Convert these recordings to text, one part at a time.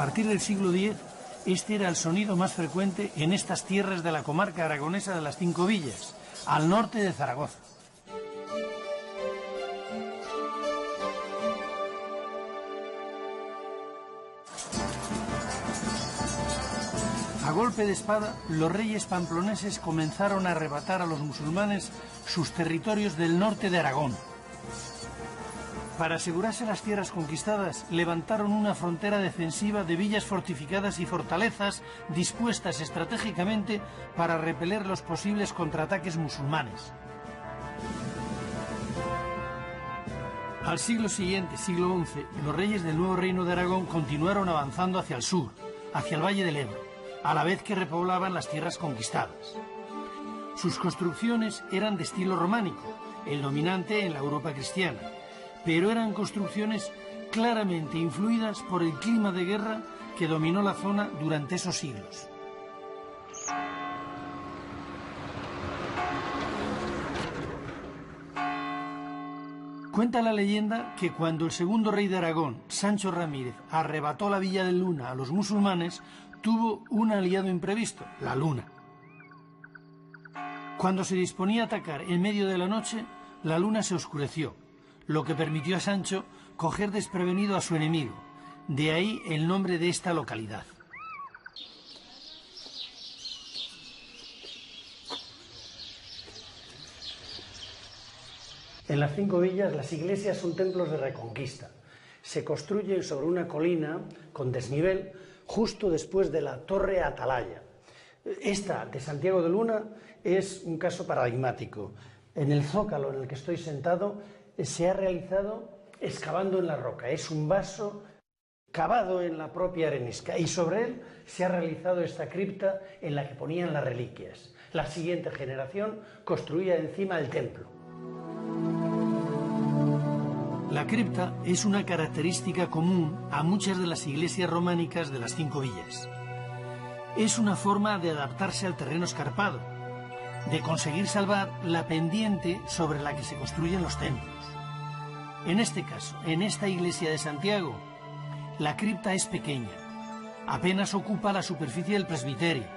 partir del siglo X, este era el sonido más frecuente en estas tierras de la comarca aragonesa de las Cinco Villas, al norte de Zaragoza. A golpe de espada, los reyes pamploneses comenzaron a arrebatar a los musulmanes sus territorios del norte de Aragón. Para asegurarse las tierras conquistadas, levantaron una frontera defensiva de villas fortificadas y fortalezas dispuestas estratégicamente para repeler los posibles contraataques musulmanes. Al siglo siguiente, siglo XI, los reyes del nuevo reino de Aragón continuaron avanzando hacia el sur, hacia el Valle del Ebro, a la vez que repoblaban las tierras conquistadas. Sus construcciones eran de estilo románico, el dominante en la Europa cristiana, pero eran construcciones claramente influidas por el clima de guerra que dominó la zona durante esos siglos. Cuenta la leyenda que cuando el segundo rey de Aragón, Sancho Ramírez, arrebató la Villa de Luna a los musulmanes, tuvo un aliado imprevisto, la luna. Cuando se disponía a atacar en medio de la noche, la luna se oscureció, lo que permitió a Sancho coger desprevenido a su enemigo. De ahí el nombre de esta localidad. En las Cinco Villas las iglesias son templos de reconquista. Se construyen sobre una colina con desnivel justo después de la Torre Atalaya. Esta de Santiago de Luna es un caso paradigmático. En el zócalo en el que estoy sentado se ha realizado excavando en la roca. Es un vaso cavado en la propia arenisca y sobre él se ha realizado esta cripta en la que ponían las reliquias. La siguiente generación construía encima el templo. La cripta es una característica común a muchas de las iglesias románicas de las Cinco Villas. Es una forma de adaptarse al terreno escarpado, de conseguir salvar la pendiente sobre la que se construyen los templos. En este caso, en esta iglesia de Santiago, la cripta es pequeña, apenas ocupa la superficie del presbiterio.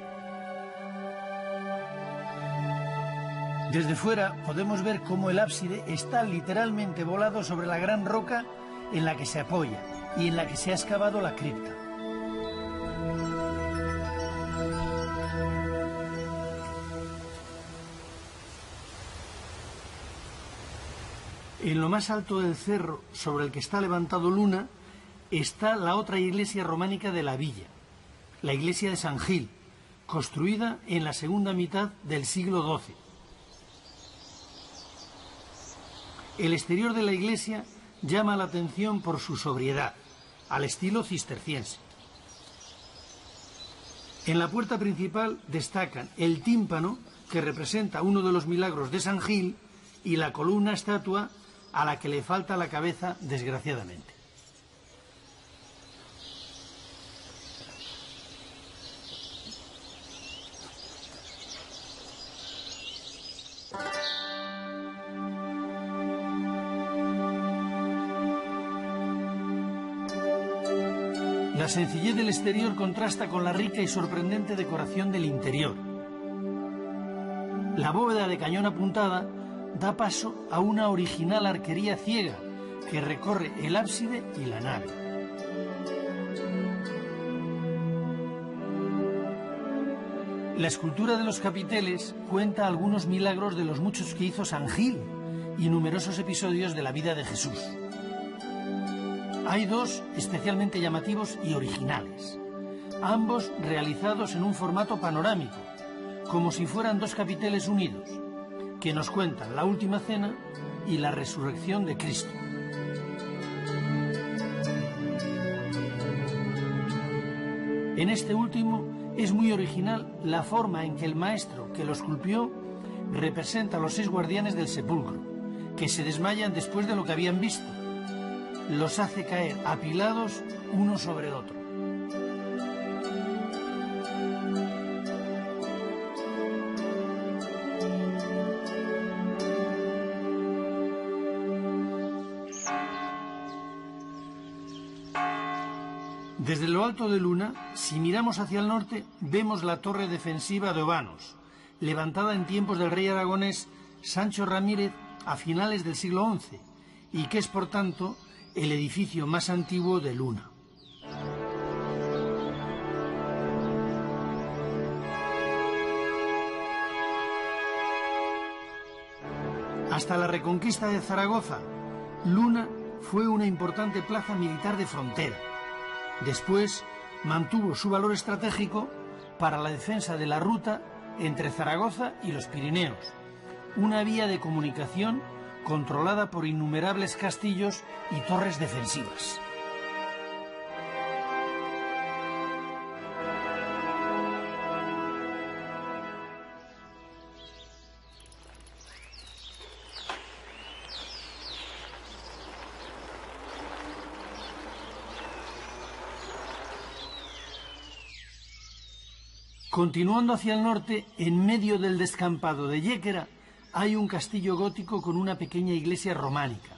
Desde fuera podemos ver cómo el ábside está literalmente volado sobre la gran roca en la que se apoya y en la que se ha excavado la cripta. En lo más alto del cerro sobre el que está levantado Luna está la otra iglesia románica de la villa, la iglesia de San Gil, construida en la segunda mitad del siglo XII. El exterior de la iglesia llama la atención por su sobriedad, al estilo cisterciense. En la puerta principal destacan el tímpano, que representa uno de los milagros de San Gil, y la columna estatua a la que le falta la cabeza, desgraciadamente. La sencillez del exterior contrasta con la rica y sorprendente decoración del interior. La bóveda de cañón apuntada da paso a una original arquería ciega que recorre el ábside y la nave. La escultura de los capiteles cuenta algunos milagros de los muchos que hizo San Gil y numerosos episodios de la vida de Jesús. Hay dos especialmente llamativos y originales, ambos realizados en un formato panorámico, como si fueran dos capiteles unidos, que nos cuentan la última cena y la resurrección de Cristo. En este último es muy original la forma en que el maestro que lo esculpió representa a los 6 guardianes del sepulcro, que se desmayan después de lo que habían visto. Los hace caer apilados uno sobre el otro. Desde lo alto de Luna, si miramos hacia el norte, vemos la torre defensiva de Obanos, levantada en tiempos del rey aragonés Sancho Ramírez a finales del siglo XI, y que es, por tanto, el edificio más antiguo de Luna. Hasta la reconquista de Zaragoza, Luna fue una importante plaza militar de frontera. Después mantuvo su valor estratégico para la defensa de la ruta entre Zaragoza y los Pirineos, una vía de comunicación controlada por innumerables castillos y torres defensivas. Continuando hacia el norte, en medio del descampado de Yéquera, hay un castillo gótico con una pequeña iglesia románica.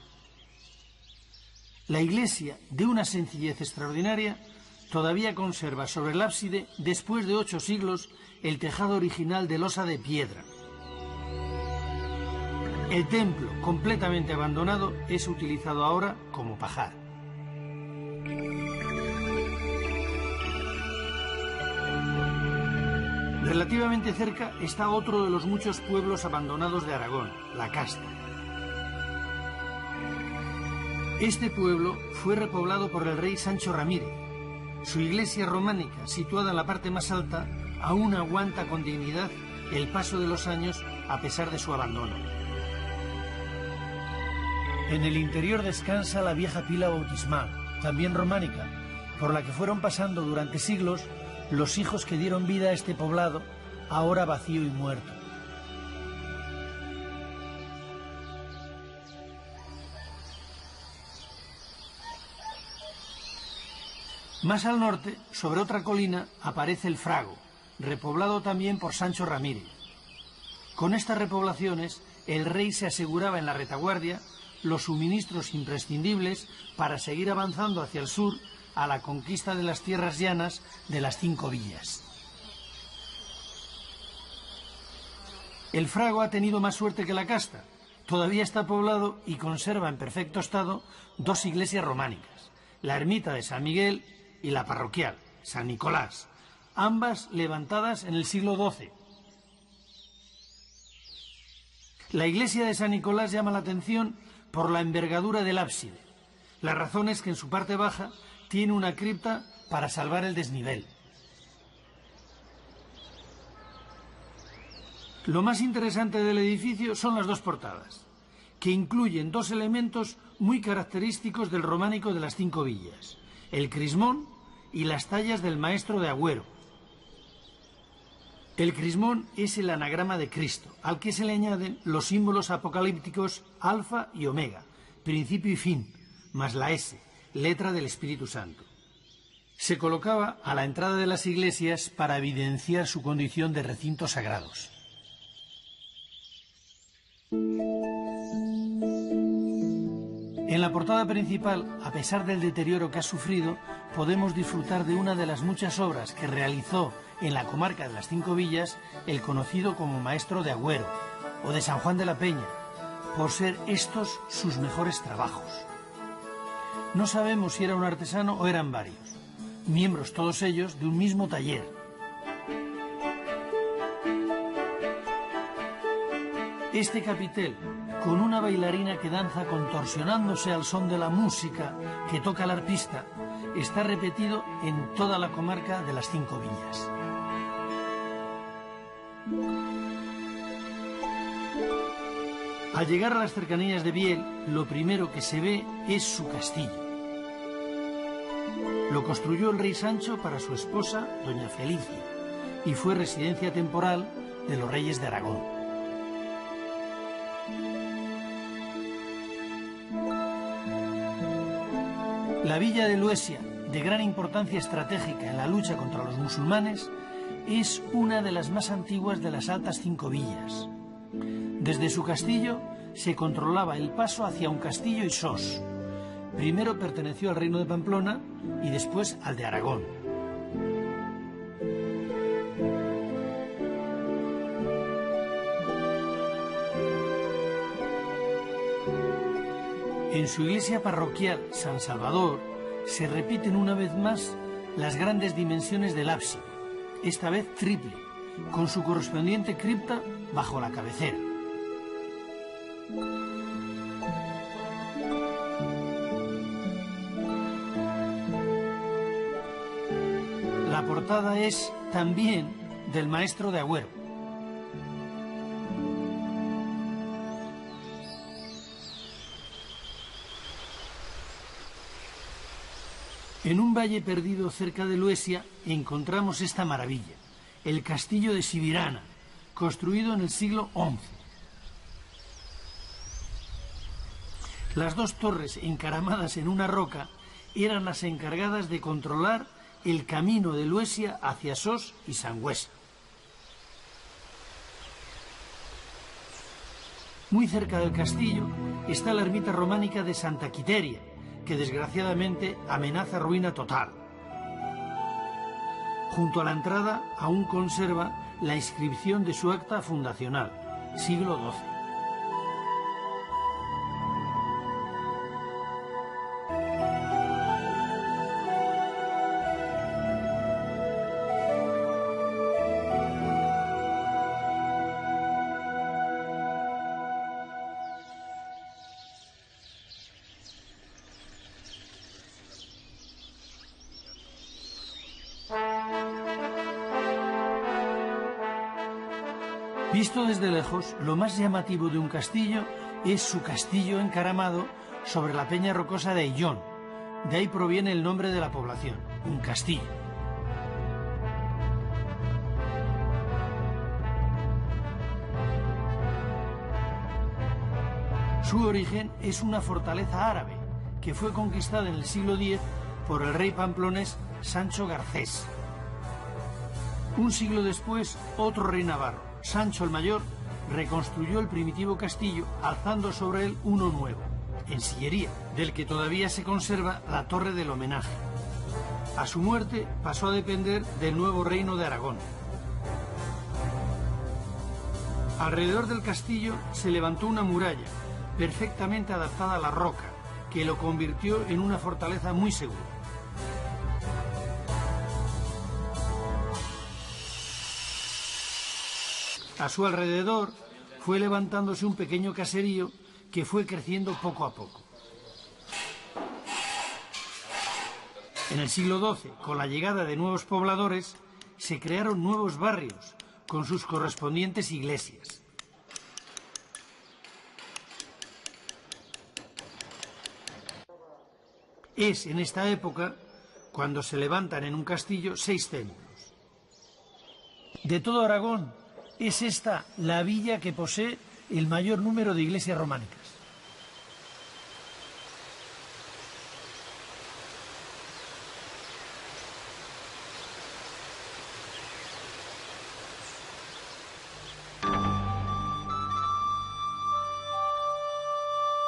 La iglesia, de una sencillez extraordinaria, todavía conserva sobre el ábside, después de 8 siglos, el tejado original de losa de piedra. El templo, completamente abandonado, es utilizado ahora como pajar. Relativamente cerca está otro de los muchos pueblos abandonados de Aragón, la Casta. Este pueblo fue repoblado por el rey Sancho Ramírez. Su iglesia románica, situada en la parte más alta, aún aguanta con dignidad el paso de los años a pesar de su abandono. En el interior descansa la vieja pila bautismal, también románica, por la que fueron pasando durante siglos los hijos que dieron vida a este poblado, ahora vacío y muerto. Más al norte, sobre otra colina, aparece el Frago, repoblado también por Sancho Ramírez. Con estas repoblaciones, el rey se aseguraba en la retaguardia los suministros imprescindibles para seguir avanzando hacia el sur a la conquista de las tierras llanas de las 5 villas. El Frago ha tenido más suerte que la Casta. Todavía está poblado y conserva en perfecto estado 2 iglesias románicas, la ermita de San Miguel y la parroquial, San Nicolás, ambas levantadas en el siglo XII. La iglesia de San Nicolás llama la atención por la envergadura del ábside. La razón es que en su parte baja tiene una cripta para salvar el desnivel. Lo más interesante del edificio son las 2 portadas, que incluyen 2 elementos muy característicos del románico de las 5 villas, el crismón y las tallas del maestro de Agüero. El crismón es el anagrama de Cristo, al que se le añaden los símbolos apocalípticos alfa y omega, principio y fin, más la S, letra del Espíritu Santo. Se colocaba a la entrada de las iglesias para evidenciar su condición de recintos sagrados. En la portada principal, a pesar del deterioro que ha sufrido, podemos disfrutar de una de las muchas obras que realizó en la comarca de las 5 villas el conocido como maestro de Agüero o de San Juan de la Peña, por ser estos sus mejores trabajos. No sabemos si era un artesano o eran varios, miembros todos ellos de un mismo taller. Este capitel, con una bailarina que danza contorsionándose al son de la música que toca el arpista, está repetido en toda la comarca de las 5 villas. Al llegar a las cercanías de Biel, lo primero que se ve es su castillo. Lo construyó el rey Sancho para su esposa, doña Felicia, y fue residencia temporal de los reyes de Aragón. La villa de Luesia, de gran importancia estratégica en la lucha contra los musulmanes, es una de las más antiguas de las altas 5 villas. Desde su castillo se controlaba el paso hacia un castillo y sos, primero perteneció al reino de Pamplona y después al de Aragón. En su iglesia parroquial San Salvador se repiten una vez más las grandes dimensiones del ábside, esta vez triple, con su correspondiente cripta bajo la cabecera. La portada es también del maestro de Agüero. En un valle perdido cerca de Luesia encontramos esta maravilla, el castillo de Sibirana, construido en el siglo XI. Las dos torres encaramadas en una roca eran las encargadas de controlar el camino de Luesia hacia Sos y Sangüesa. Muy cerca del castillo está la ermita románica de Santa Quiteria, que desgraciadamente amenaza ruina total. Junto a la entrada aún conserva la inscripción de su acta fundacional, siglo XII. Visto desde lejos, lo más llamativo de un castillo es su castillo encaramado sobre la peña rocosa de Aillón. De ahí proviene el nombre de la población, un castillo. Su origen es una fortaleza árabe que fue conquistada en el siglo X por el rey pamplonés Sancho Garcés. Un siglo después, otro rey navarro, Sancho el Mayor, reconstruyó el primitivo castillo alzando sobre él uno nuevo, en sillería, del que todavía se conserva la torre del homenaje. A su muerte pasó a depender del nuevo reino de Aragón. Alrededor del castillo se levantó una muralla, perfectamente adaptada a la roca, que lo convirtió en una fortaleza muy segura. A su alrededor fue levantándose un pequeño caserío que fue creciendo poco a poco. En el siglo XII, con la llegada de nuevos pobladores, se crearon nuevos barrios con sus correspondientes iglesias. Es en esta época cuando se levantan en un castillo 6 templos. De todo Aragón, es esta la villa que posee el mayor número de iglesias románicas.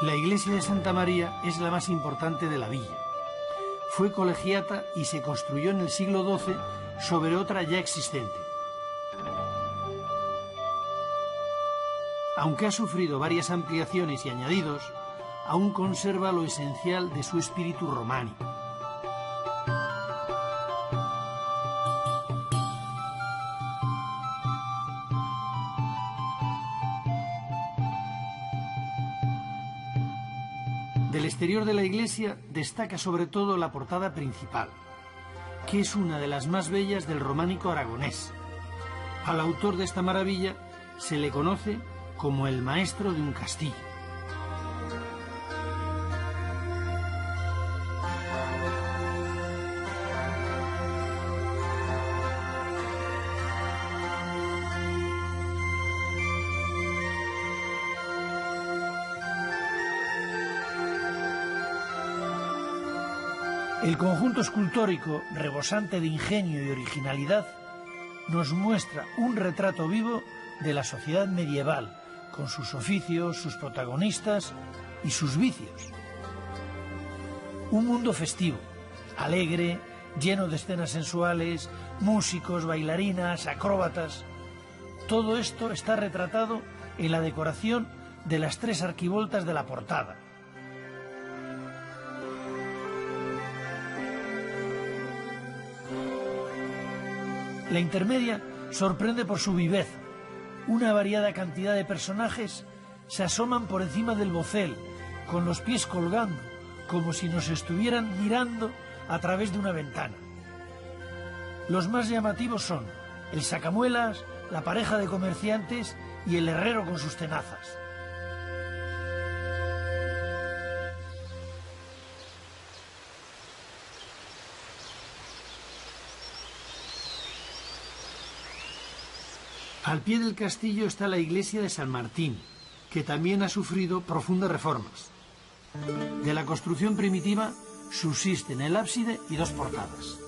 La iglesia de Santa María es la más importante de la villa. Fue colegiata y se construyó en el siglo XII sobre otra ya existente. Aunque ha sufrido varias ampliaciones y añadidos, aún conserva lo esencial de su espíritu románico. Del exterior de la iglesia destaca sobre todo la portada principal, que es una de las más bellas del románico aragonés. Al autor de esta maravilla se le conoce como el maestro de un castillo. El conjunto escultórico, rebosante de ingenio y originalidad, nos muestra un retrato vivo de la sociedad medieval, con sus oficios, sus protagonistas y sus vicios. Un mundo festivo, alegre, lleno de escenas sensuales, músicos, bailarinas, acróbatas. Todo esto está retratado en la decoración de las 3 arquivoltas de la portada. La intermedia sorprende por su viveza. Una variada cantidad de personajes se asoman por encima del bocel, con los pies colgando, como si nos estuvieran mirando a través de una ventana. Los más llamativos son el sacamuelas, la pareja de comerciantes y el herrero con sus tenazas. Al pie del castillo está la iglesia de San Martín, que también ha sufrido profundas reformas. De la construcción primitiva subsisten el ábside y 2 portadas.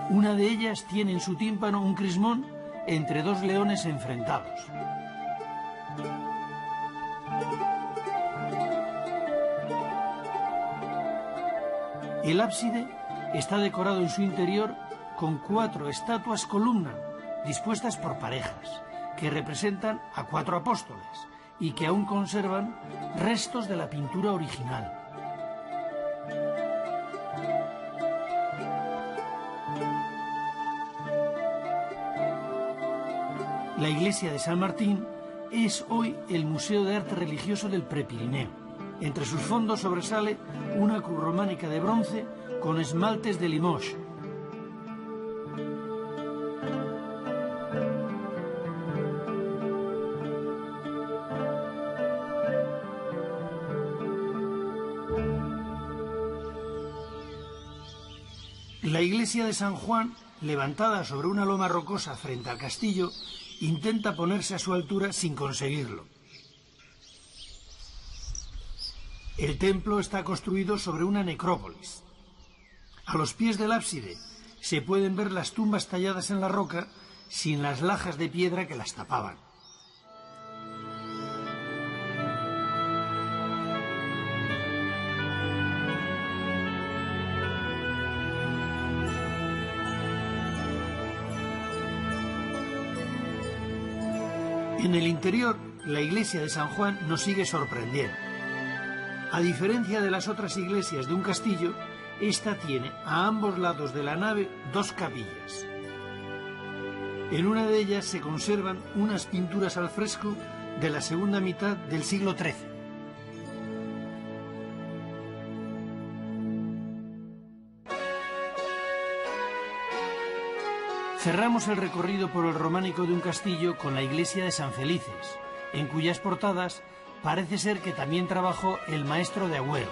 Una de ellas tiene en su tímpano un crismón entre 2 leones enfrentados. El ábside está decorado en su interior con 4 estatuas columna dispuestas por parejas, que representan a 4 apóstoles y que aún conservan restos de la pintura original. La iglesia de San Martín es hoy el Museo de Arte Religioso del Prepirineo. Entre sus fondos sobresale una cruz románica de bronce con esmaltes de Limoges. La iglesia de San Juan, levantada sobre una loma rocosa frente al castillo, intenta ponerse a su altura sin conseguirlo. El templo está construido sobre una necrópolis. A los pies del ábside se pueden ver las tumbas talladas en la roca sin las lajas de piedra que las tapaban. En el interior, la iglesia de San Juan nos sigue sorprendiendo. A diferencia de las otras iglesias de un castillo, esta tiene a ambos lados de la nave 2 capillas. En una de ellas se conservan unas pinturas al fresco de la segunda mitad del siglo XIII. Cerramos el recorrido por el románico de un castillo con la iglesia de San Felices, en cuyas portadas parece ser que también trabajó el maestro de Agüero.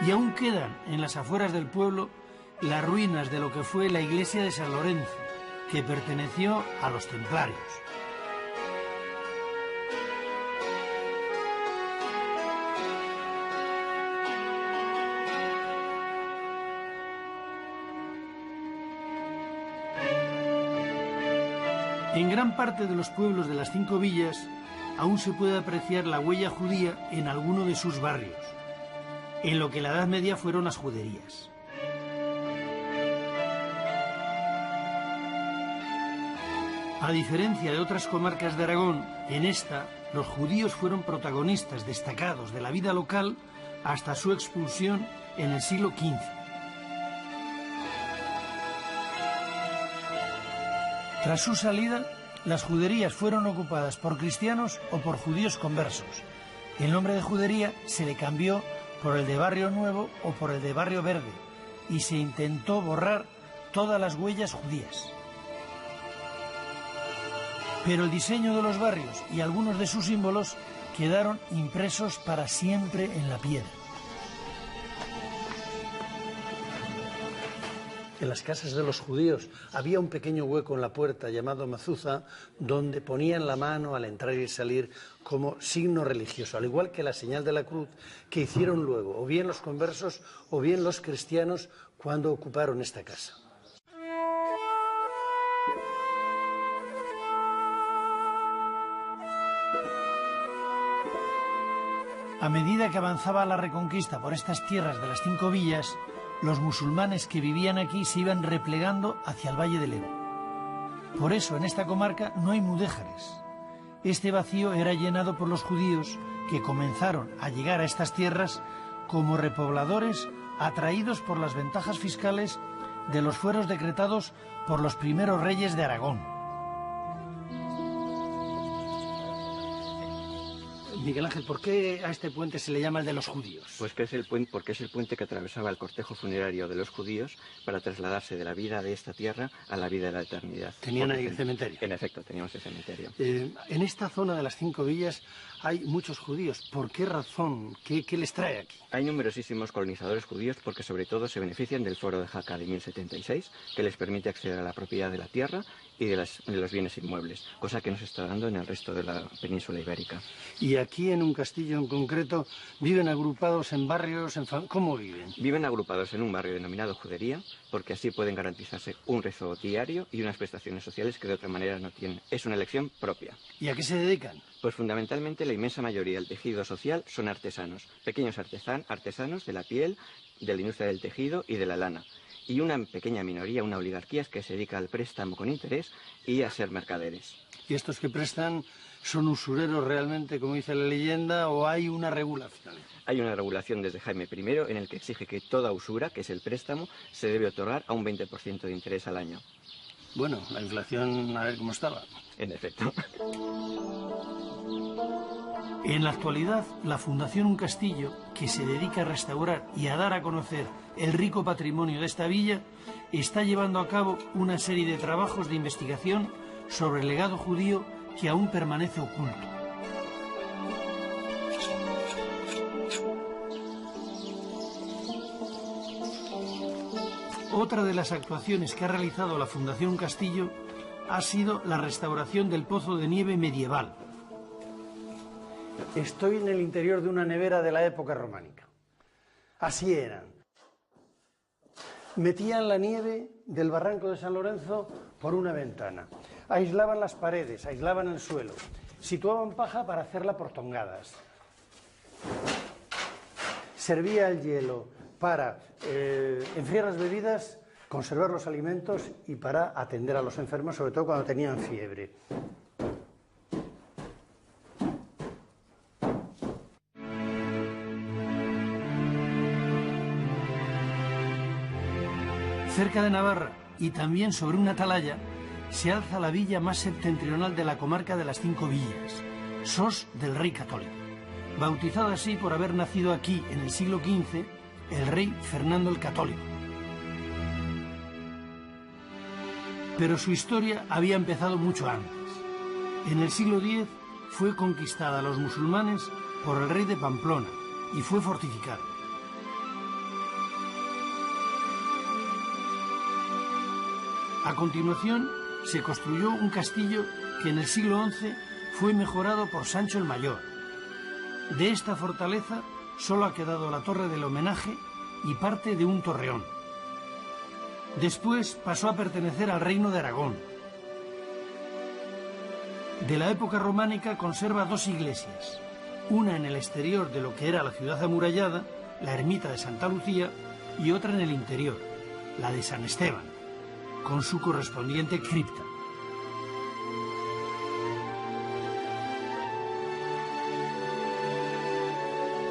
Y aún quedan en las afueras del pueblo las ruinas de lo que fue la iglesia de San Lorenzo, que perteneció a los templarios. En gran parte de los pueblos de las 5 villas aún se puede apreciar la huella judía en alguno de sus barrios, en lo que en la Edad Media fueron las juderías. A diferencia de otras comarcas de Aragón, en esta los judíos fueron protagonistas destacados de la vida local hasta su expulsión en el siglo XV. Tras su salida, las juderías fueron ocupadas por cristianos o por judíos conversos. El nombre de judería se le cambió por el de Barrio Nuevo o por el de Barrio Verde y se intentó borrar todas las huellas judías. Pero el diseño de los barrios y algunos de sus símbolos quedaron impresos para siempre en la piedra. En las casas de los judíos había un pequeño hueco en la puerta llamado mazuza, donde ponían la mano al entrar y salir como signo religioso, al igual que la señal de la cruz que hicieron luego, o bien los conversos o bien los cristianos cuando ocuparon esta casa. A medida que avanzaba la reconquista por estas tierras de las 5 villas, los musulmanes que vivían aquí se iban replegando hacia el Valle del Ebro. Por eso en esta comarca no hay mudéjares. Este vacío era llenado por los judíos que comenzaron a llegar a estas tierras como repobladores atraídos por las ventajas fiscales de los fueros decretados por los primeros reyes de Aragón. Miguel Ángel, ¿por qué a este puente se le llama el de los judíos? Pues que es el puente, porque es el puente que atravesaba el cortejo funerario de los judíos para trasladarse de la vida de esta tierra a la vida de la eternidad. ¿Tenían ahí el cementerio? En efecto, teníamos el cementerio. En esta zona de las 5 villas hay muchos judíos. ¿Por qué razón? ¿Qué les trae aquí? Hay numerosísimos colonizadores judíos porque sobre todo se benefician del Foro de Jaca de 1076, que les permite acceder a la propiedad de la tierra y de los bienes inmuebles, cosa que no se está dando en el resto de la península ibérica. Y aquí en un castillo en concreto, ¿viven agrupados en barrios? ¿Cómo viven? Viven agrupados en un barrio denominado Judería, porque así pueden garantizarse un rezo diario y unas prestaciones sociales que de otra manera no tienen. Es una elección propia. ¿Y a qué se dedican? Pues fundamentalmente la inmensa mayoría del tejido social son artesanos, pequeños artesanos de la piel, de la industria del tejido y de la lana. Y una pequeña minoría, una oligarquía que se dedica al préstamo con interés y a ser mercaderes. ¿Y estos que prestan son usureros realmente, como dice la leyenda, o hay una regulación? Hay una regulación desde Jaime I en el que exige que toda usura, que es el préstamo, se debe otorgar a un 20% de interés al año. Bueno, la inflación, a ver cómo estaba. En efecto. En la actualidad, la Fundación Un Castillo, que se dedica a restaurar y a dar a conocer el rico patrimonio de esta villa, está llevando a cabo una serie de trabajos de investigación sobre el legado judío que aún permanece oculto. Otra de las actuaciones que ha realizado la Fundación Un Castillo ha sido la restauración del pozo de nieve medieval. Estoy en el interior de una nevera de la época románica. Así eran. Metían la nieve del barranco de San Lorenzo por una ventana. Aislaban las paredes, aislaban el suelo. Situaban paja para hacerla por tongadas. Servía el hielo para enfriar las bebidas, conservar los alimentos y para atender a los enfermos, sobre todo cuando tenían fiebre. Cerca de Navarra y también sobre una atalaya se alza la villa más septentrional de la comarca de las 5 villas, Sos del Rey Católico, bautizada así por haber nacido aquí en el siglo XV el rey Fernando el Católico. Pero su historia había empezado mucho antes. En el siglo X fue conquistada a los musulmanes por el rey de Pamplona y fue fortificada. A continuación, se construyó un castillo que en el siglo XI fue mejorado por Sancho el Mayor. De esta fortaleza solo ha quedado la torre del homenaje y parte de un torreón. Después pasó a pertenecer al Reino de Aragón. De la época románica conserva 2 iglesias, una en el exterior de lo que era la ciudad amurallada, la ermita de Santa Lucía, y otra en el interior, la de San Esteban, con su correspondiente cripta.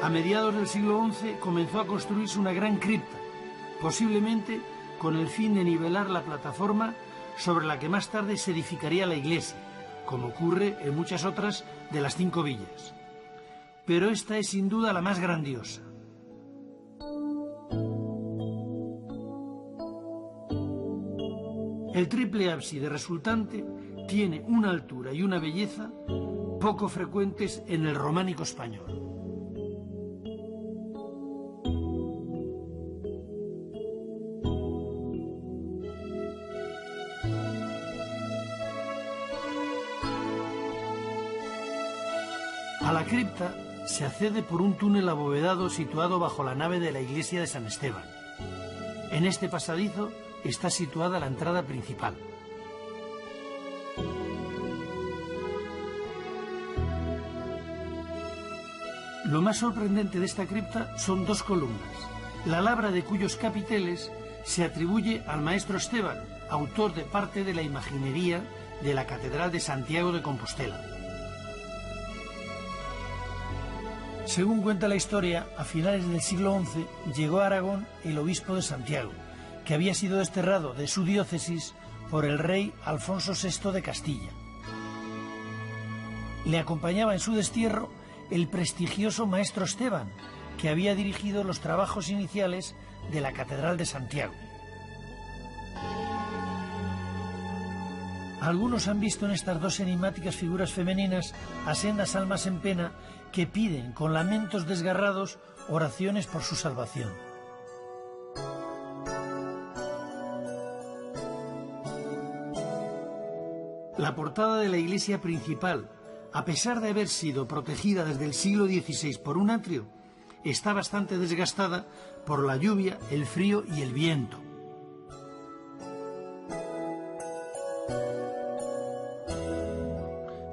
A mediados del siglo XI comenzó a construirse una gran cripta, posiblemente con el fin de nivelar la plataforma sobre la que más tarde se edificaría la iglesia, como ocurre en muchas otras de las 5 villas. Pero esta es sin duda la más grandiosa. El triple ábside resultante tiene una altura y una belleza poco frecuentes en el románico español. A la cripta se accede por un túnel abovedado situado bajo la nave de la iglesia de San Esteban. En este pasadizo está situada la entrada principal. Lo más sorprendente de esta cripta son dos columnas, la labra de cuyos capiteles se atribuye al maestro Esteban, autor de parte de la imaginería de la Catedral de Santiago de Compostela. Según cuenta la historia, a finales del siglo XI llegó a Aragón el obispo de Santiago, que había sido desterrado de su diócesis por el rey Alfonso VI de Castilla. Le acompañaba en su destierro el prestigioso maestro Esteban, que había dirigido los trabajos iniciales de la Catedral de Santiago. Algunos han visto en estas dos enigmáticas figuras femeninas a sendas almas en pena que piden con lamentos desgarrados oraciones por su salvación. La portada de la iglesia principal, a pesar de haber sido protegida desde el siglo XVI por un atrio, está bastante desgastada por la lluvia, el frío y el viento.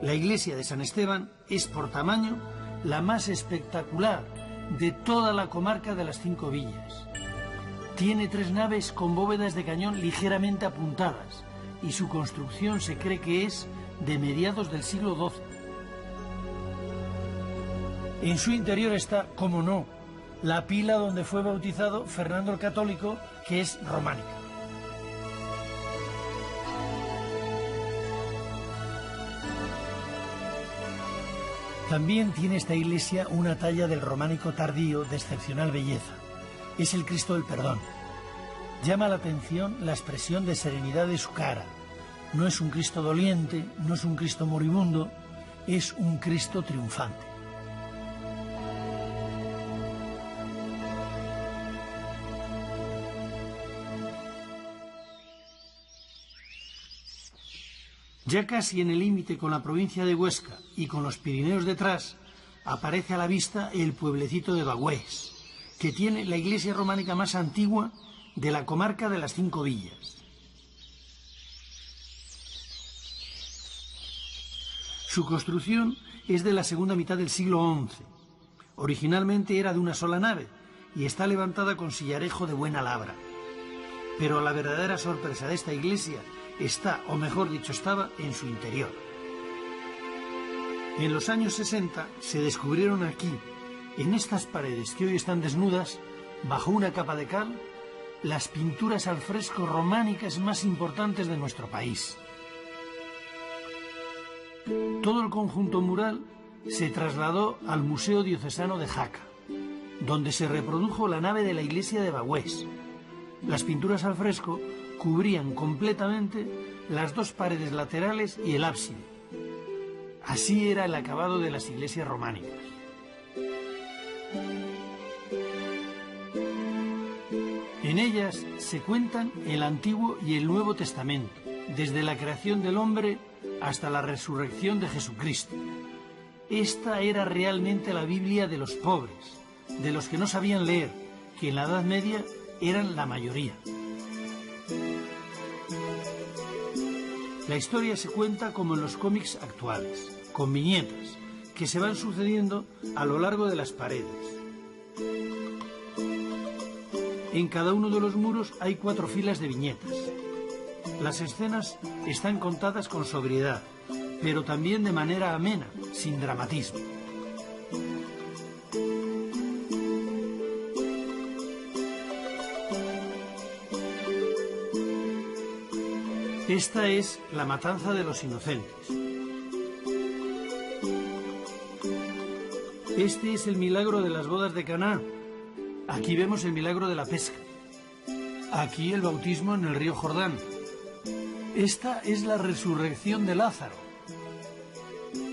La iglesia de San Esteban es por tamaño la más espectacular de toda la comarca de las Cinco Villas. Tiene 3 naves con bóvedas de cañón ligeramente apuntadas y su construcción se cree que es de mediados del siglo XII. En su interior está, como no, la pila donde fue bautizado Fernando el Católico, que es románica. También tiene esta iglesia una talla del románico tardío de excepcional belleza. Es el Cristo del Perdón. Llama la atención la expresión de serenidad de su cara. No es un Cristo doliente, no es un Cristo moribundo, es un Cristo triunfante. Ya casi en el límite con la provincia de Huesca y con los Pirineos detrás, aparece a la vista el pueblecito de Bagüés, que tiene la iglesia románica más antigua de la comarca de las Cinco Villas. Su construcción es de la segunda mitad del siglo XI. Originalmente era de una sola nave y está levantada con sillarejo de buena labra. Pero la verdadera sorpresa de esta iglesia está, o mejor dicho, estaba en su interior. En los años 60 se descubrieron aquí, en estas paredes que hoy están desnudas, bajo una capa de cal, las pinturas al fresco románicas más importantes de nuestro país. Todo el conjunto mural se trasladó al Museo Diocesano de Jaca, donde se reprodujo la nave de la iglesia de Bagüés. Las pinturas al fresco cubrían completamente las 2 paredes laterales y el ábside. Así era el acabado de las iglesias románicas. En ellas se cuentan el Antiguo y el Nuevo Testamento, desde la creación del hombre hasta la resurrección de Jesucristo. Esta era realmente la Biblia de los pobres, de los que no sabían leer, que en la Edad Media eran la mayoría. La historia se cuenta como en los cómics actuales, con viñetas, que se van sucediendo a lo largo de las paredes. En cada uno de los muros hay 4 filas de viñetas. Las escenas están contadas con sobriedad, pero también de manera amena, sin dramatismo. Esta es la matanza de los inocentes. Este es el milagro de las bodas de Caná. Aquí vemos el milagro de la pesca. Aquí el bautismo en el río Jordán. Esta es la resurrección de Lázaro.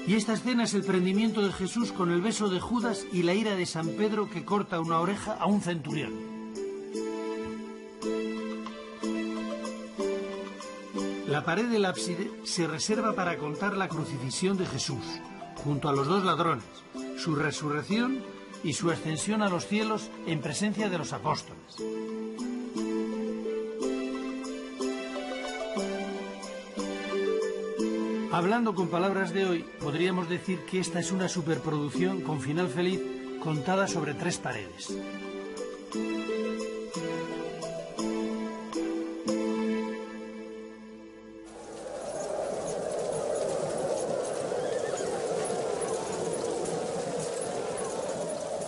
Y esta escena es el prendimiento de Jesús con el beso de Judas y la ira de San Pedro que corta una oreja a un centurión. La pared del ábside se reserva para contar la crucifixión de Jesús, junto a los 2 ladrones, su resurrección y su ascensión a los cielos en presencia de los apóstoles. Hablando con palabras de hoy, podríamos decir que esta es una superproducción con final feliz contada sobre 3 paredes.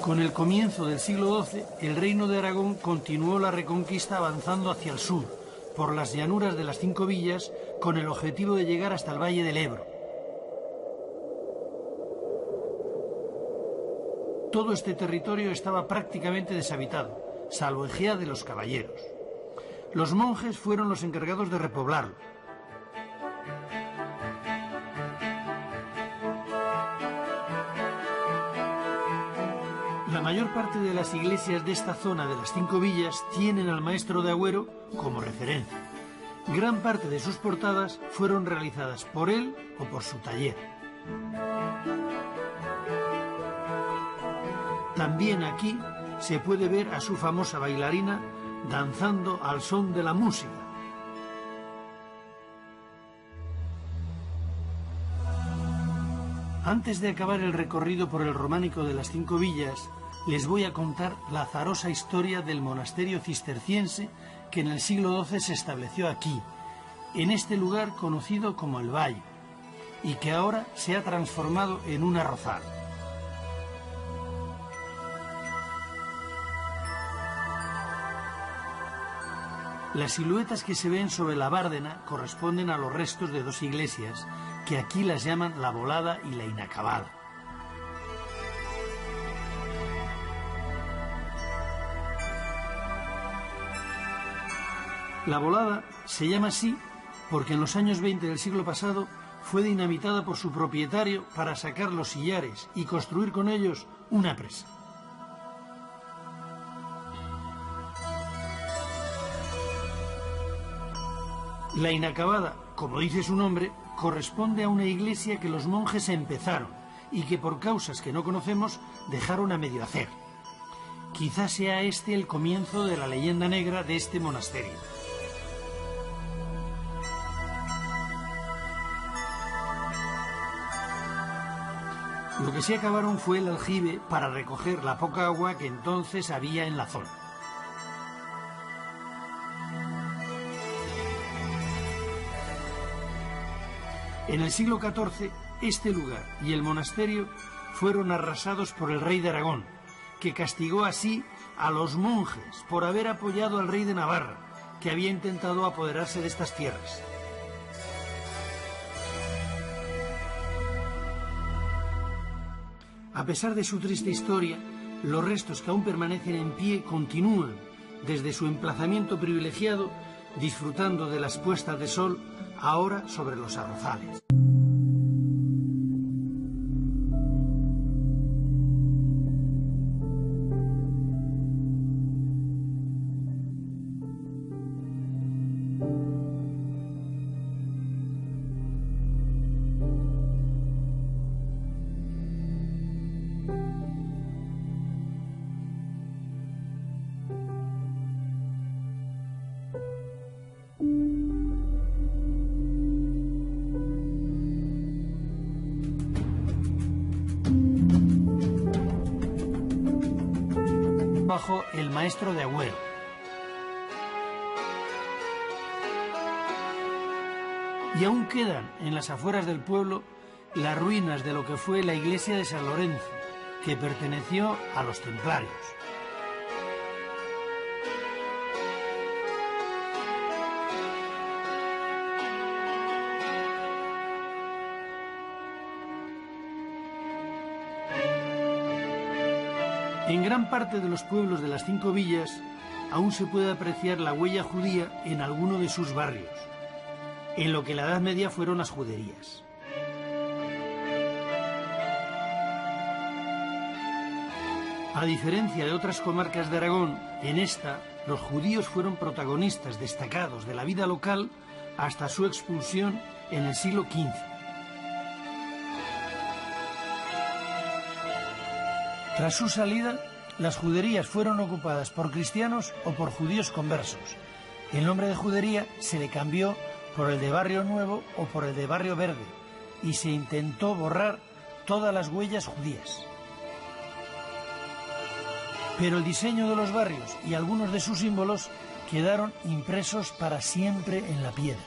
Con el comienzo del siglo XII, el Reino de Aragón continuó la reconquista avanzando hacia el sur, por las llanuras de las 5 villas, con el objetivo de llegar hasta el Valle del Ebro. Todo este territorio estaba prácticamente deshabitado, salvo Egea de los Caballeros. Los monjes fueron los encargados de repoblarlo. La mayor parte de las iglesias de esta zona de las 5 villas tienen al maestro de Agüero como referencia. Gran parte de sus portadas fueron realizadas por él o por su taller. También aquí se puede ver a su famosa bailarina danzando al son de la música. Antes de acabar el recorrido por el románico de las 5 villas, les voy a contar la azarosa historia del monasterio cisterciense que en el siglo XII se estableció aquí, en este lugar conocido como el Valle, y que ahora se ha transformado en un arrozal. Las siluetas que se ven sobre la Bárdena corresponden a los restos de 2 iglesias, que aquí las llaman la Volada y la Inacabada. La Volada se llama así porque en los años 20 del siglo pasado fue dinamitada por su propietario para sacar los sillares y construir con ellos una presa. La Inacabada, como dice su nombre, corresponde a una iglesia que los monjes empezaron y que por causas que no conocemos dejaron a medio hacer. Quizás sea este el comienzo de la leyenda negra de este monasterio. Lo que sí acabaron fue el aljibe para recoger la poca agua que entonces había en la zona. En el siglo XIV, este lugar y el monasterio fueron arrasados por el rey de Aragón, que castigó así a los monjes por haber apoyado al rey de Navarra, que había intentado apoderarse de estas tierras. A pesar de su triste historia, los restos que aún permanecen en pie continúan, desde su emplazamiento privilegiado, disfrutando de las puestas de sol, ahora sobre los arrozales. Bajo el maestro de Agüero. Y aún quedan en las afueras del pueblo las ruinas de lo que fue la iglesia de San Lorenzo, que perteneció a los templarios. En gran parte de los pueblos de las 5 villas aún se puede apreciar la huella judía en alguno de sus barrios, en lo que en la Edad Media fueron las juderías. A diferencia de otras comarcas de Aragón, en esta los judíos fueron protagonistas destacados de la vida local hasta su expulsión en el siglo XV. Tras su salida, las juderías fueron ocupadas por cristianos o por judíos conversos. El nombre de judería se le cambió por el de Barrio Nuevo o por el de Barrio Verde y se intentó borrar todas las huellas judías. Pero el diseño de los barrios y algunos de sus símbolos quedaron impresos para siempre en la piedra.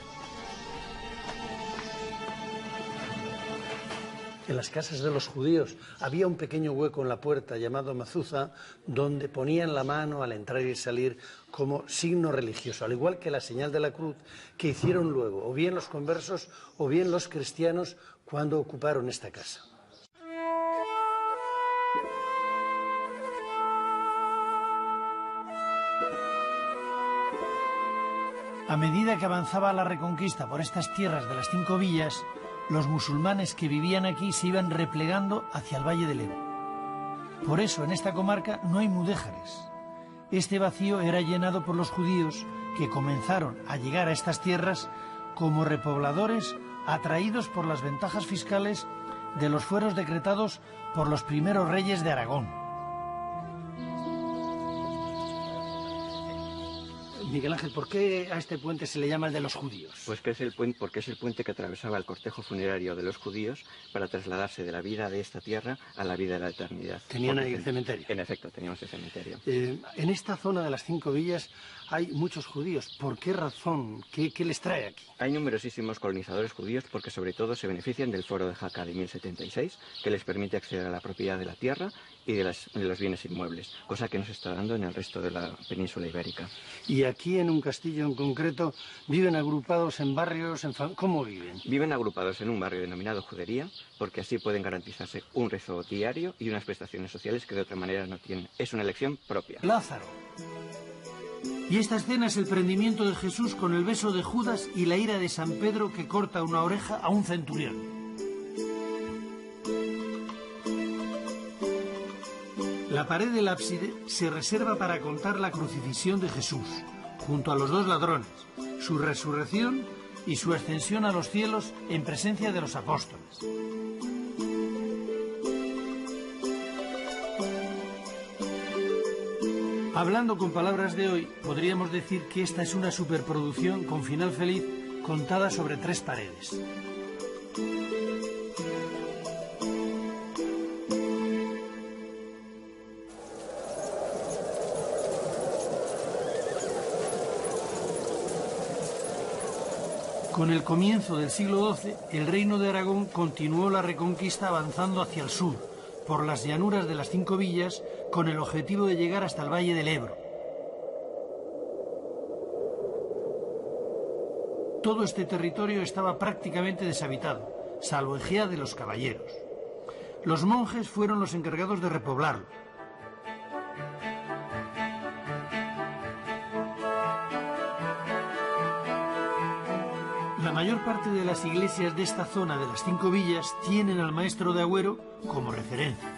En las casas de los judíos había un pequeño hueco en la puerta llamado mazuza, donde ponían la mano al entrar y salir como signo religioso, al igual que la señal de la cruz que hicieron luego, o bien los conversos o bien los cristianos cuando ocuparon esta casa. A medida que avanzaba la reconquista por estas tierras de las 5 villas, los musulmanes que vivían aquí se iban replegando hacia el Valle del Ebro. Por eso en esta comarca no hay mudéjares. Este vacío era llenado por los judíos que comenzaron a llegar a estas tierras como repobladores atraídos por las ventajas fiscales de los fueros decretados por los primeros reyes de Aragón. Miguel Ángel, ¿por qué a este puente se le llama el de los judíos? Pues que es el puente, porque es el puente que atravesaba el cortejo funerario de los judíos para trasladarse de la vida de esta tierra a la vida de la eternidad. ¿Tenían ahí el cementerio? En efecto, teníamos el cementerio. En esta zona de las 5 villas hay muchos judíos. ¿Por qué razón? ¿Qué les trae aquí? Hay numerosísimos colonizadores judíos porque sobre todo se benefician del Foro de Jaca de 1076, que les permite acceder a la propiedad de la tierra y de los bienes inmuebles, cosa que no se está dando en el resto de la península ibérica. Y aquí en un castillo en concreto, ¿viven agrupados en barrios? ¿Cómo viven? Viven agrupados en un barrio denominado Judería, porque así pueden garantizarse un rezo diario y unas prestaciones sociales que de otra manera no tienen. Es una elección propia. Lázaro. Y esta escena es el prendimiento de Jesús con el beso de Judas y la ira de San Pedro que corta una oreja a un centurión. La pared del ábside se reserva para contar la crucifixión de Jesús, junto a los 2 ladrones, su resurrección y su ascensión a los cielos en presencia de los apóstoles. Hablando con palabras de hoy, podríamos decir que esta es una superproducción con final feliz contada sobre 3 paredes. Con el comienzo del siglo XII, el Reino de Aragón continuó la reconquista avanzando hacia el sur, por las llanuras de las 5 villas, con el objetivo de llegar hasta el Valle del Ebro. Todo este territorio estaba prácticamente deshabitado, salvo Egea de los Caballeros. Los monjes fueron los encargados de repoblarlo. La mayor parte de las iglesias de esta zona de las 5 villas tienen al maestro de Agüero como referencia.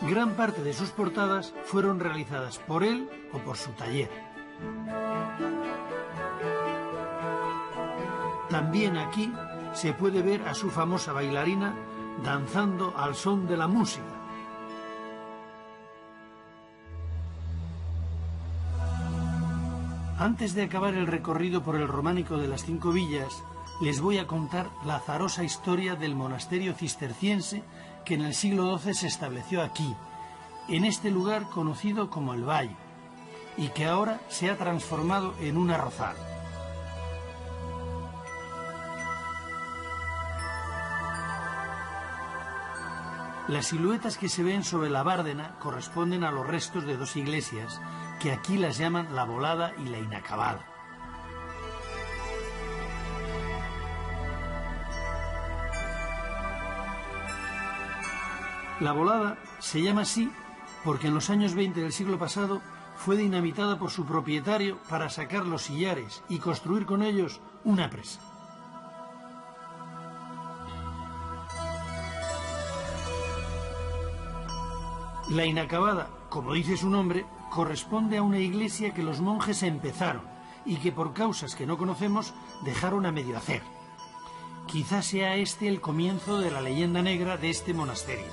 Gran parte de sus portadas fueron realizadas por él o por su taller. También aquí se puede ver a su famosa bailarina danzando al son de la música. Antes de acabar el recorrido por el románico de las 5 villas, les voy a contar la azarosa historia del monasterio cisterciense que en el siglo XII se estableció aquí, en este lugar conocido como el Valle, y que ahora se ha transformado en un arrozal. Las siluetas que se ven sobre la Bárdena corresponden a los restos de 2 iglesias, que aquí las llaman la Volada y la Inacabada. La Volada se llama así porque en los años 20 del siglo pasado fue dinamitada por su propietario para sacar los sillares y construir con ellos una presa. La Inacabada, como dice su nombre, corresponde a una iglesia que los monjes empezaron y que por causas que no conocemos dejaron a medio hacer. Quizás sea este el comienzo de la leyenda negra de este monasterio.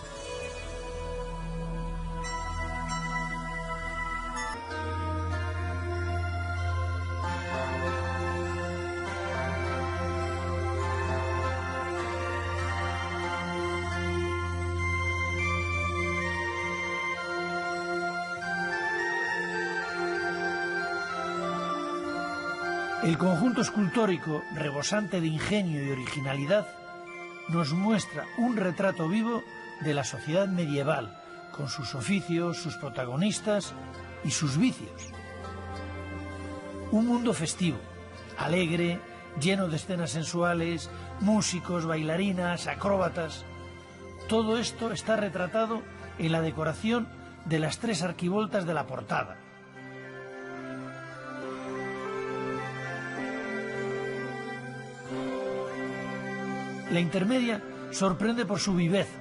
El conjunto escultórico, rebosante de ingenio y originalidad, nos muestra un retrato vivo de la sociedad medieval, con sus oficios, sus protagonistas y sus vicios. Un mundo festivo, alegre, lleno de escenas sensuales, músicos, bailarinas, acróbatas. Todo esto está retratado en la decoración de las 3 arquivoltas de la portada. La intermedia sorprende por su viveza.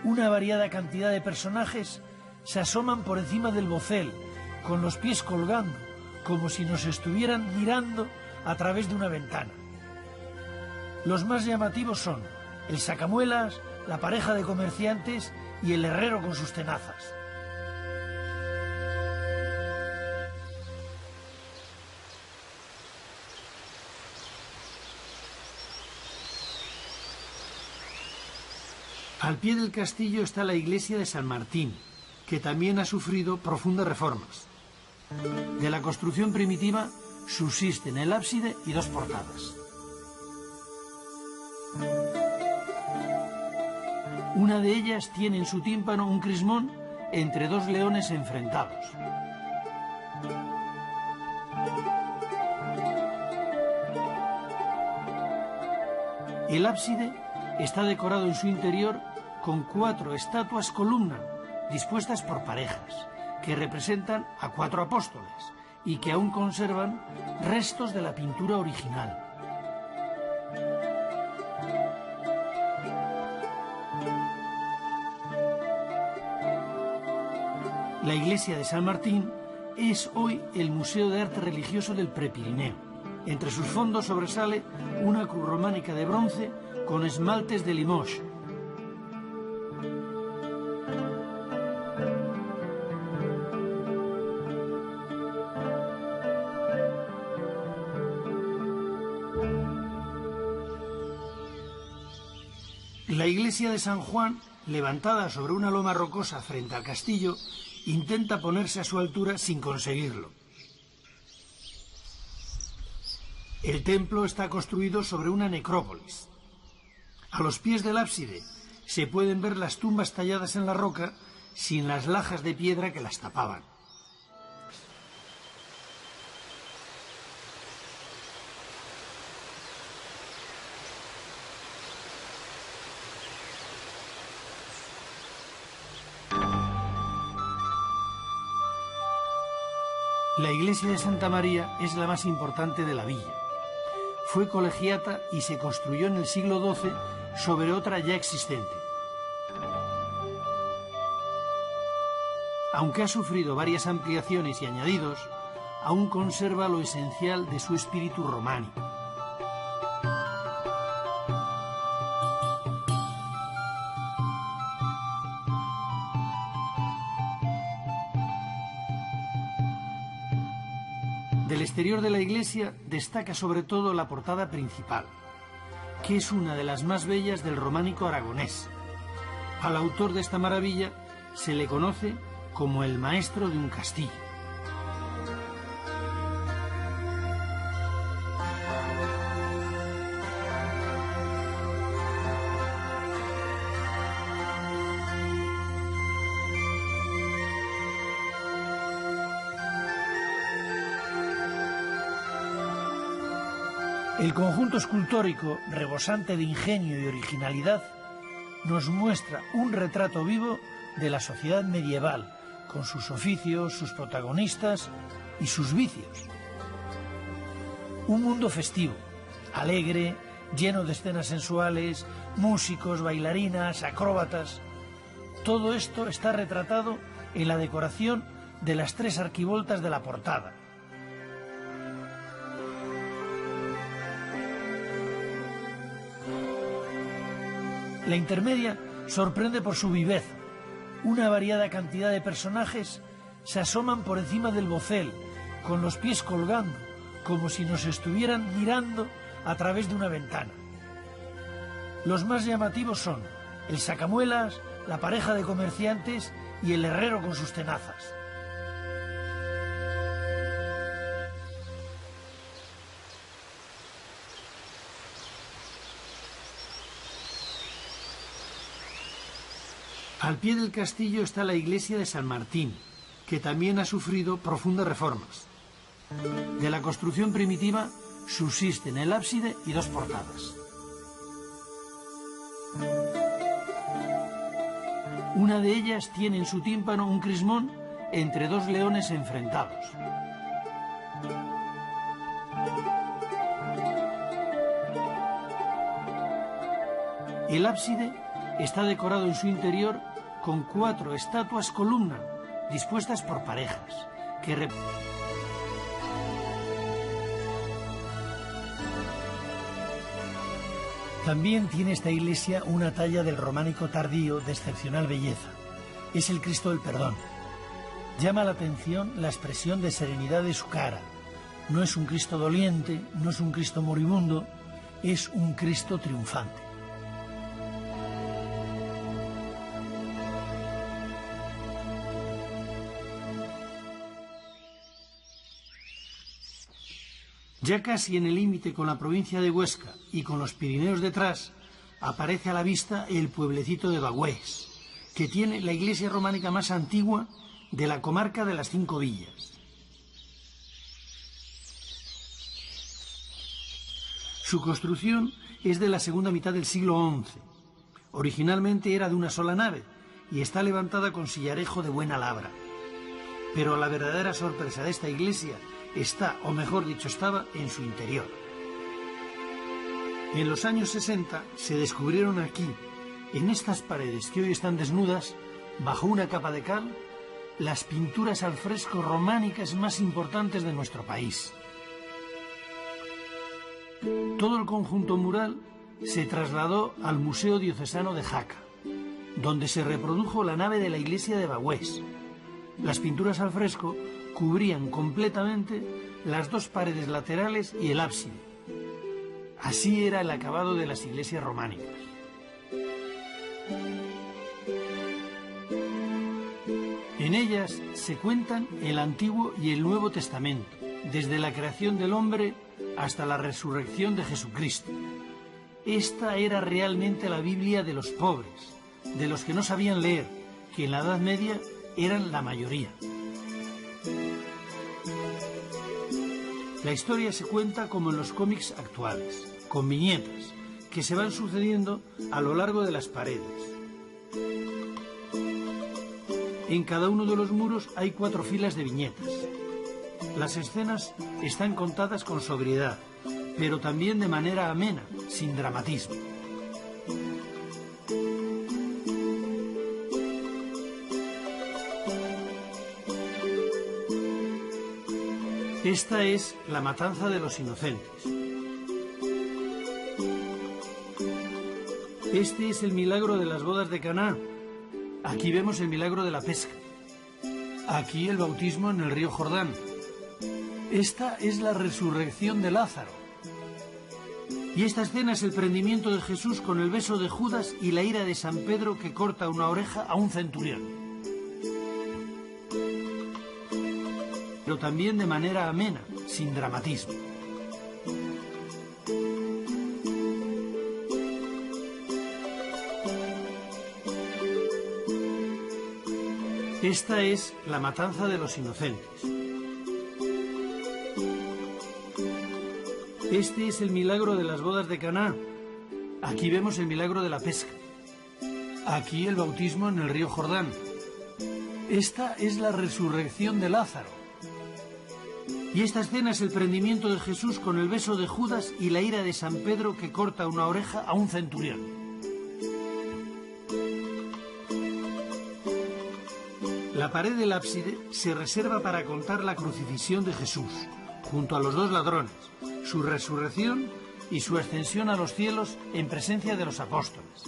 Una variada cantidad de personajes se asoman por encima del bocel, con los pies colgando, como si nos estuvieran mirando a través de una ventana. Los más llamativos son el sacamuelas, la pareja de comerciantes y el herrero con sus tenazas. Al pie del castillo está la iglesia de San Martín, que también ha sufrido profundas reformas. De la construcción primitiva subsisten el ábside y 2 portadas. Una de ellas tiene en su tímpano un crismón entre 2 leones enfrentados. El ábside está decorado en su interior con 4 estatuas columna dispuestas por parejas, que representan a 4 apóstoles y que aún conservan restos de la pintura original. La iglesia de San Martín es hoy el Museo de Arte Religioso del Prepirineo. Entre sus fondos sobresale una cruz románica de bronce con esmaltes de Limoges. La iglesia de San Juan, levantada sobre una loma rocosa frente al castillo, intenta ponerse a su altura sin conseguirlo. El templo está construido sobre una necrópolis. A los pies del ábside se pueden ver las tumbas talladas en la roca sin las lajas de piedra que las tapaban. La iglesia de Santa María es la más importante de la villa. Fue colegiata y se construyó en el siglo XII sobre otra ya existente. Aunque ha sufrido varias ampliaciones y añadidos, aún conserva lo esencial de su espíritu románico. Del exterior de la iglesia destaca sobre todo la portada principal, que es una de las más bellas del románico aragonés. Al autor de esta maravilla se le conoce como el maestro de un castillo. El conjunto escultórico, rebosante de ingenio y originalidad, nos muestra un retrato vivo de la sociedad medieval, con sus oficios, sus protagonistas y sus vicios. Un mundo festivo, alegre, lleno de escenas sensuales, músicos, bailarinas, acróbatas. Todo esto está retratado en la decoración de las 3 arquivoltas de la portada. La intermedia sorprende por su viveza. Una variada cantidad de personajes se asoman por encima del bocel, con los pies colgando, como si nos estuvieran mirando a través de una ventana. Los más llamativos son el sacamuelas, la pareja de comerciantes y el herrero con sus tenazas. Al pie del castillo está la iglesia de San Martín, que también ha sufrido profundas reformas. De la construcción primitiva subsisten el ábside y dos portadas. Una de ellas tiene en su tímpano un crismón entre dos leones enfrentados. El ábside está decorado en su interior con 4 estatuas columna dispuestas por parejas, que También tiene esta iglesia una talla del románico tardío de excepcional belleza. Es el Cristo del Perdón. Llama la atención la expresión de serenidad de su cara. No es un Cristo doliente, no es un Cristo moribundo, es un Cristo triunfante. Ya casi en el límite con la provincia de Huesca y con los Pirineos detrás, aparece a la vista el pueblecito de Bagüés, que tiene la iglesia románica más antigua de la comarca de las 5 villas. Su construcción es de la segunda mitad del siglo XI. Originalmente era de una sola nave y está levantada con sillarejo de buena labra. Pero la verdadera sorpresa de esta iglesia está, o mejor dicho, estaba en su interior. En los años 60 se descubrieron aquí, en estas paredes que hoy están desnudas, bajo una capa de cal, las pinturas al fresco románicas más importantes de nuestro país. Todo el conjunto mural se trasladó al Museo Diocesano de Jaca, donde se reprodujo la nave de la iglesia de Bagüés. Las pinturas al fresco cubrían completamente las 2 paredes laterales y el ábside. Así era el acabado de las iglesias románicas. En ellas se cuentan el Antiguo y el Nuevo Testamento, desde la creación del hombre hasta la resurrección de Jesucristo. Esta era realmente la Biblia de los pobres, de los que no sabían leer, que en la Edad Media eran la mayoría. La historia se cuenta como en los cómics actuales, con viñetas, que se van sucediendo a lo largo de las paredes. En cada uno de los muros hay 4 filas de viñetas. Las escenas están contadas con sobriedad, pero también de manera amena, sin dramatismo. Esta es la matanza de los inocentes. Este es el milagro de las bodas de Caná. Aquí vemos el milagro de la pesca. Aquí el bautismo en el río Jordán. Esta es la resurrección de Lázaro. Y esta escena es el prendimiento de Jesús con el beso de Judas y la ira de San Pedro que corta una oreja a un centurión. Pero también de manera amena, sin dramatismo. Esta es la matanza de los inocentes. Este es el milagro de las bodas de Caná. Aquí vemos el milagro de la pesca. Aquí el bautismo en el río Jordán. Esta es la resurrección de Lázaro. Y esta escena es el prendimiento de Jesús con el beso de Judas y la ira de San Pedro que corta una oreja a un centurión. La pared del ábside se reserva para contar la crucifixión de Jesús, junto a los 2 ladrones, su resurrección y su ascensión a los cielos en presencia de los apóstoles.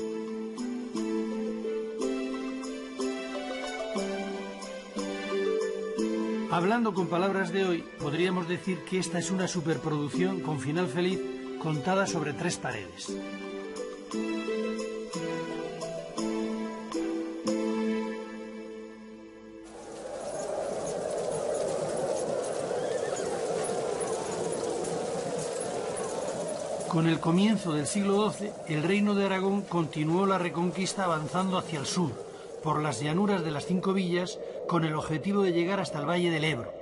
Hablando con palabras de hoy, podríamos decir que esta es una superproducción con final feliz contada sobre 3 paredes. Con el comienzo del siglo XII, el reino de Aragón continuó la reconquista avanzando hacia el sur, por las llanuras de las 5 villas con el objetivo de llegar hasta el Valle del Ebro.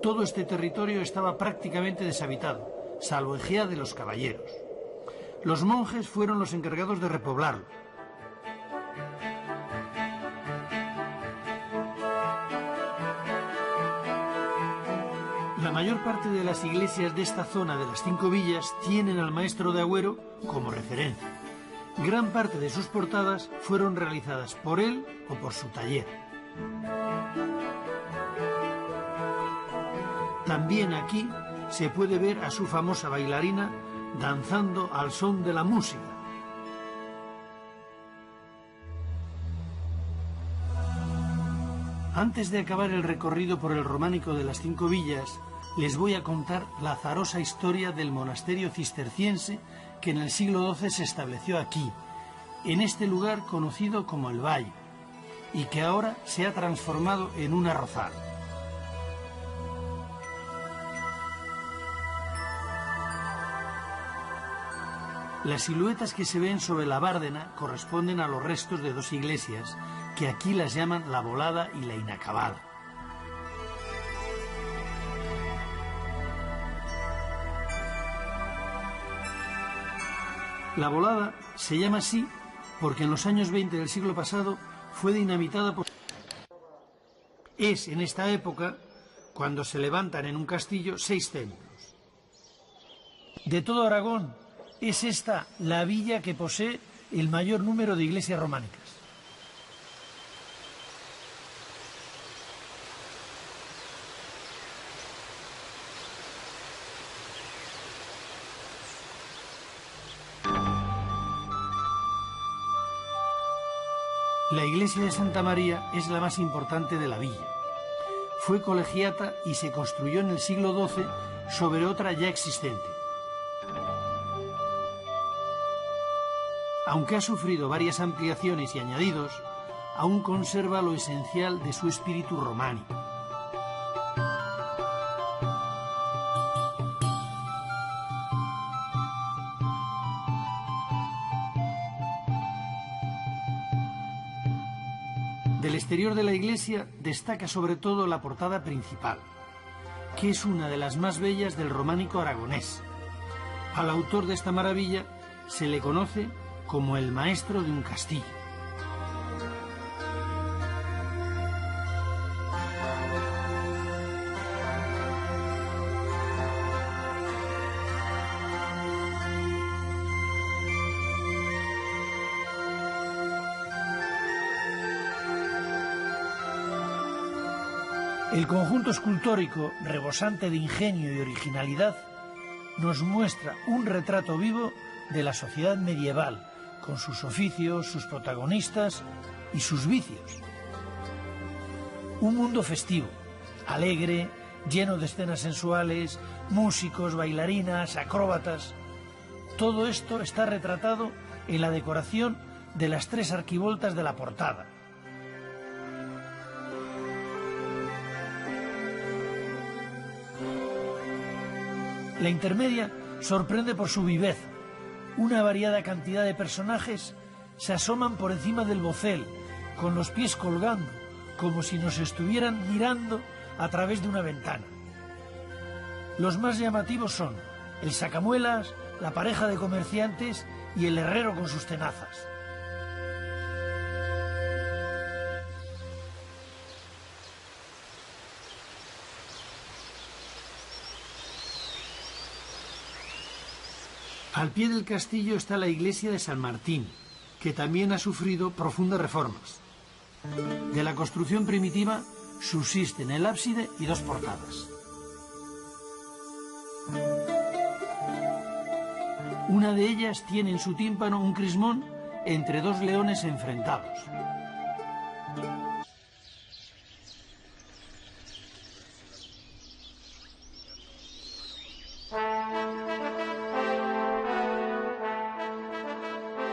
Todo este territorio estaba prácticamente deshabitado, salvo Egea de los Caballeros. Los monjes fueron los encargados de repoblarlo. La mayor parte de las iglesias de esta zona de las 5 villas tienen al maestro de Agüero como referencia. Gran parte de sus portadas fueron realizadas por él o por su taller. También aquí se puede ver a su famosa bailarina danzando al son de la música. Antes de acabar el recorrido por el románico de las 5 villas, les voy a contar la azarosa historia del monasterio cisterciense que en el siglo XII se estableció aquí, en este lugar conocido como el Valle, y que ahora se ha transformado en un arrozal. Las siluetas que se ven sobre la Bárdena corresponden a los restos de 2 iglesias, que aquí las llaman la Volada y la Inacabada. La Volada se llama así porque en los años 20 del siglo pasado fue dinamitada por... Es en esta época cuando se levantan en un castillo 6 templos. De todo Aragón, es esta la villa que posee el mayor número de iglesias románicas. La iglesia de Santa María es la más importante de la villa. Fue colegiata y se construyó en el siglo XII sobre otra ya existente. Aunque ha sufrido varias ampliaciones y añadidos, aún conserva lo esencial de su espíritu románico. Del exterior de la iglesia destaca sobre todo la portada principal, que es una de las más bellas del románico aragonés. Al autor de esta maravilla se le conoce como el maestro de un castillo. El conjunto escultórico, rebosante de ingenio y originalidad, nos muestra un retrato vivo de la sociedad medieval, con sus oficios, sus protagonistas y sus vicios. Un mundo festivo, alegre, lleno de escenas sensuales, músicos, bailarinas, acróbatas. Todo esto está retratado en la decoración de las 3 arquivoltas de la portada. La intermedia sorprende por su viveza. Una variada cantidad de personajes se asoman por encima del bocel, con los pies colgando, como si nos estuvieran mirando a través de una ventana. Los más llamativos son el sacamuelas, la pareja de comerciantes y el herrero con sus tenazas. Al pie del castillo está la iglesia de San Martín, que también ha sufrido profundas reformas. De la construcción primitiva subsisten el ábside y 2 portadas. Una de ellas tiene en su tímpano un crismón entre 2 leones enfrentados.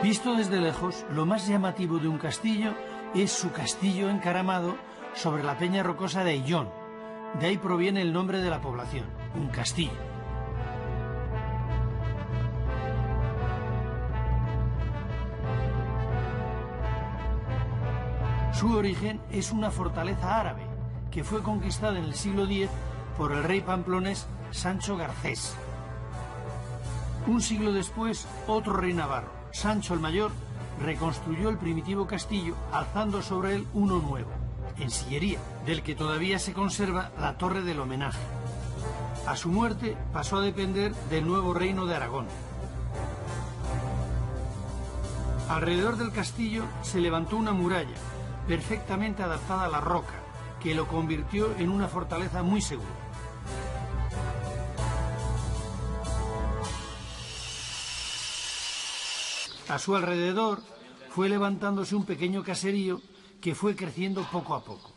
Visto desde lejos, lo más llamativo de un castillo es su castillo encaramado sobre la peña rocosa de Ayllón. De ahí proviene el nombre de la población, un castillo. Su origen es una fortaleza árabe que fue conquistada en el siglo X por el rey pamplonés Sancho Garcés. Un siglo después, otro rey navarro, Sancho el Mayor, reconstruyó el primitivo castillo alzando sobre él uno nuevo, en sillería, del que todavía se conserva la torre del homenaje. A su muerte pasó a depender del nuevo reino de Aragón. Alrededor del castillo se levantó una muralla, perfectamente adaptada a la roca, que lo convirtió en una fortaleza muy segura. A su alrededor fue levantándose un pequeño caserío que fue creciendo poco a poco.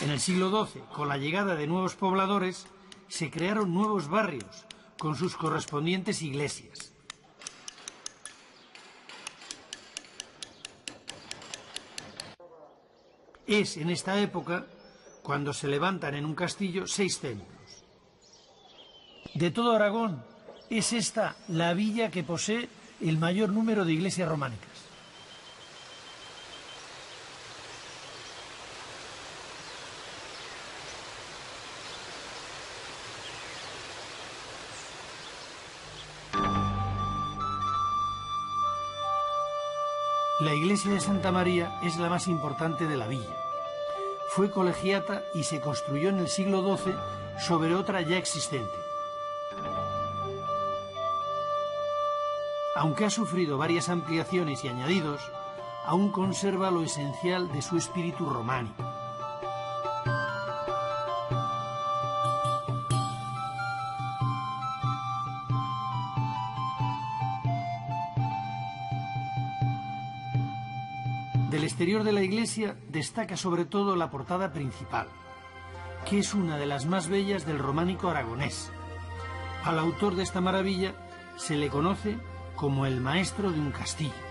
En el siglo XII, con la llegada de nuevos pobladores, se crearon nuevos barrios con sus correspondientes iglesias. Es en esta época cuando se levantan en un castillo 6 templos. De todo Aragón, es esta la villa que posee el mayor número de iglesias románicas. La iglesia de Santa María es la más importante de la villa. Fue colegiata y se construyó en el siglo XII sobre otra ya existente. Aunque ha sufrido varias ampliaciones y añadidos, aún conserva lo esencial de su espíritu románico. Del exterior de la iglesia destaca sobre todo la portada principal, que es una de las más bellas del románico aragonés. Al autor de esta maravilla se le conoce como el maestro de un castillo.